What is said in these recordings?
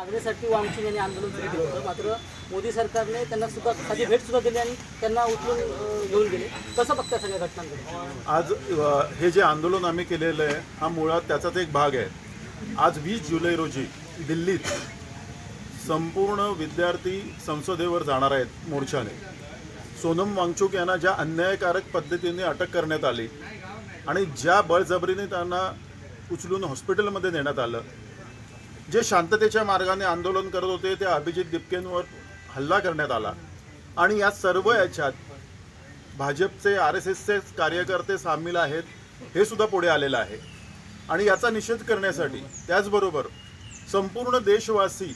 मागणीसाठी वामचूक यांनी आंदोलन सुरू केलं होतं, मात्र मोदी सरकारने त्यांना सुद्धा साधी भेटसुद्धा दिली आणि त्यांना उचलून घेऊन गेले. कसं बघता सगळ्या घटनांकडे? आज हे जे आंदोलन आम्ही केलेलं आहे हा मुळात त्याचाच एक भाग आहे. आज 20 जुलै रोजी दिल्लीत संपूर्ण विद्यार्थी संसदेवर जाणार आहेत मोर्चाने. सोनम वांगचुक यांना ज्या अन्यायकारक पद्धतीने अटक करण्यात आली आणि ज्या बळजबरीने त्यांना उचलून हॉस्पिटलमध्ये नेण्यात आलं, जे शांततेच्या मार्गाने आंदोलन करत होते त्या अभिजित दिपकेंवर हल्ला करण्यात आला आणि या सर्व याच्यात भाजपचे RSSचे कार्यकर्ते सामील आहेत हे सुद्धा पुढे आलेलं आहे. आणि याचा निषेध करण्यासाठी त्याचबरोबर संपूर्ण देशवासी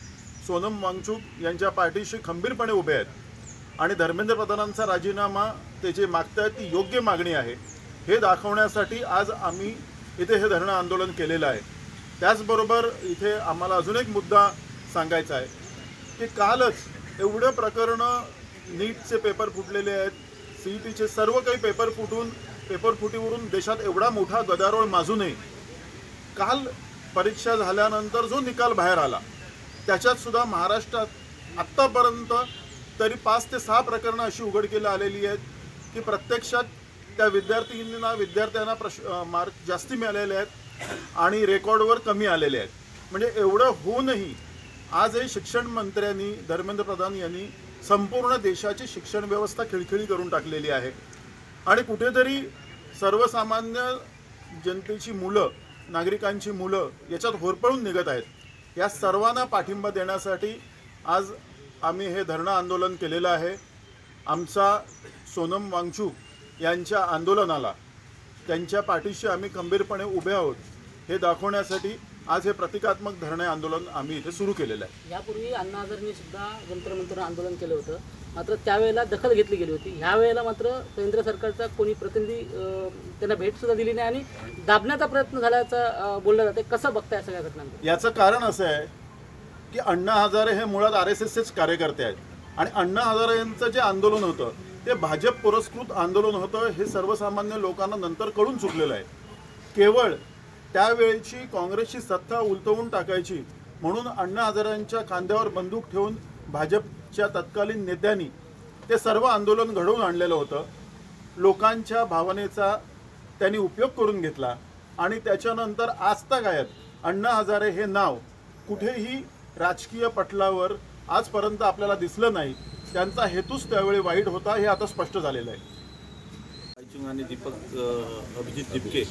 सोनम वांगचुक यांच्या पाठीशी खंबीरपणे उभे आहेत आणि धर्मेंद्र प्रधानांचा राजीनामा ते जे मागतायत ती योग्य मागणी आहे हे दाखवण्यासाठी आज आम्ही इथे हे धरणं आंदोलन केलेलं आहे. त्याचबरोबर इथे आम्हाला अजून एक मुद्दा सांगायचा आहे की कालच एवढं प्रकरणं, नीटचे पेपर फुटलेले आहेत, CETचे सर्व काही पेपर फुटीवरून देशात एवढा मोठा गदारोळ माजू नये. काल परीक्षा झाल्यानंतर जो निकाल बाहेर आला त्याच्यात सुद्धा महाराष्ट्रात आत्तापर्यंत तरी 5 ते 6 प्रकरणं अशी उघडकीला आलेली आहेत की प्रत्यक्षात त्या विद्यार्थ्यांना मार्क जास्ती मिळालेले आहेत आणि रेकॉर्डवर कमी आलेले आहेत. म्हणजे एवढं होऊनही आजही शिक्षण मंत्र्यांनी, धर्मेंद्र प्रधान यांनी संपूर्ण देशाची शिक्षण व्यवस्था खिळखिळी करून टाकलेली आहे आणि कुठेतरी सर्वसामान्य जनतेची मुलं, नागरिकांची मुलं याच्यात होरपळून निघत आहेत. या सर्वांना पाठिंबा देण्यासाठी आज आम्ही हे धरणं आंदोलन केलेलं आहे. आमचा सोनम वांगचुक यांच्या आंदोलनाला, त्यांच्या पाठीशी आम्ही खंबीरपणे उभे आहोत हे दाखवण्यासाठी आज हे प्रतिकात्मक धरणे आंदोलन आम्ही इथे सुरू केलेलं आहे. यापूर्वी अण्णा हजारेंनी सुद्धा जंतर मंतर आंदोलन केलं होतं, मात्र त्यावेळेला दखल घेतली गेली होती. ह्या वेळेला मात्र केंद्र सरकारचा कोणी प्रतिनिधी त्यांना भेटसुद्धा दिली नाही आणि दाबण्याचा प्रयत्न झाल्याचं बोललं जाते. कसं बघताय सगळ्या घटनांकडे? याचं कारण असं आहे की अण्णा हजारे हे मुळात RSSचेच कार्यकर्ते आहेत आणि अण्णा हजारे यांचं जे आंदोलन होतं ते भाजप पुरस्कृत आंदोलन होतं हे सर्वसामान्य लोकांना नंतर कळून चुकलेलं आहे. केवळ त्यावेळेची काँग्रेसची सत्ता उलटवून टाकायची म्हणून अण्णा हजारेंच्या खांद्यावर बंदूक ठेवून भाजपच्या तत्कालीन नेत्यांनी ते सर्व आंदोलन घडवून आणलेलं होतं. लोकांच्या भावनेचा त्यांनी उपयोग करून घेतला आणि त्याच्यानंतर आजतागायत अण्णा हजारे हे नाव कुठेही राजकीय पटलावर आजपर्यंत आपल्याला दिसलं नाही. त्यांचा हेतूच त्यावेळी वाईट होता हे आता स्पष्ट झालेलं आहे. आणि अभिजित दिपके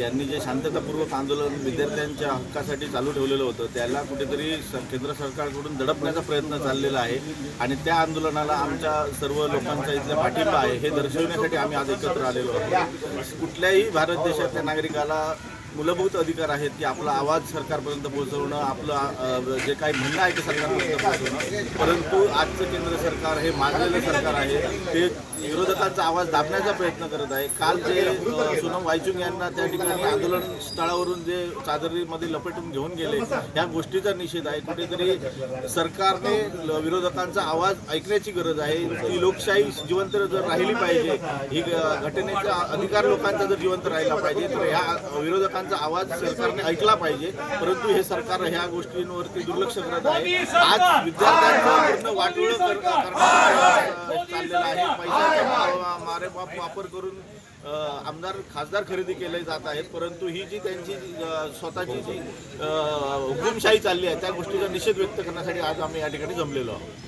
यांनी जे शांततापूर्वक आंदोलन विद्यार्थ्यांच्या हक्कासाठी चालू ठेवलेलं होतं त्याला कुठेतरी केंद्र सरकारकडून दडपण्याचा प्रयत्न चाललेला आहे आणि त्या आंदोलनाला आमच्या सर्व लोकांचा इथला पाठिंबा आहे हे दर्शवण्यासाठी आम्ही आज एकत्र आलेलो आहोत. कुठल्याही भारत देशातल्या नागरिकाला मूलभूत अधिकार आहेत की आपला आवाज सरकारपर्यंत पोहोचवणं, आपलं जे काही म्हणणं आहे ते सरकारपर्यंत पोहोचवणं. परंतु आजचं केंद्र सरकार हे मागलेलं सरकार आहे, ते विरोधकांचा आवाज दाबण्याचा प्रयत्न करत आहे. काल जे सोनम वांगचुक यांना त्या ठिकाणी आंदोलन स्थळावरून जे चादरीमध्ये लपेटून घेऊन गेले या गोष्टीचा निषेध आहे. कुठेतरी सरकारने विरोधकांचा आवाज ऐकण्याची गरज आहे. ती लोकशाही जिवंत जर राहिली पाहिजे, ही घटनेचा अधिकार लोकांचा जर जिवंत राहिला पाहिजे तर ह्या विरोधकांचा आवाज सरकारने ऐकला पाहिजे. परंतु हे सरकार ह्या गोष्टींवरती दुर्लक्ष करत आहे. आज विद्यार्थ्यांचं पूर्ण वाटोळं चाललेलं आहे. पैशाचा वापर करून आमदार खासदार खरेदी केले जात आहेत. परंतु ही जी त्यांची स्वतःची जी हुकुमशाही चालली आहे त्या गोष्टीचा निषेध व्यक्त करण्यासाठी आज आम्ही या ठिकाणी जमलेलो आहोत.